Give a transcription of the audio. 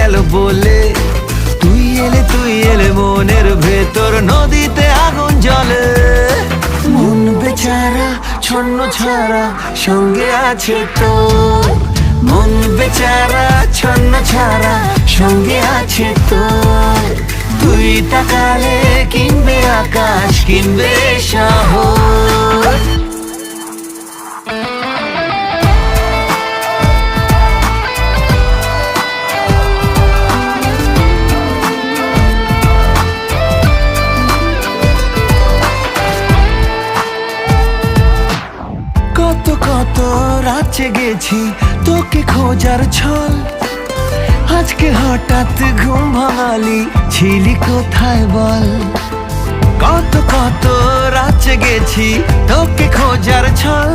গেল বলে, তুই এলে মনের ভেতর নদীতে আগুন জ্বলে। মন বেচারা ছন্ন ছাড়া সঙ্গে আছে তোর, মন বেচারা ছন্ন ছাড়া সঙ্গে আছে তোর। তুই তাকালে কিনবে আকাশ, কিনবে শহর। কত কত রাত জেগেছি তোকে খোঁজার ছল, আজকে হঠাৎ ঘুম ভাঙালি, ছিলি কোথায় বল? কত কত রাত জেগেছি তোকে খোঁজার ছল,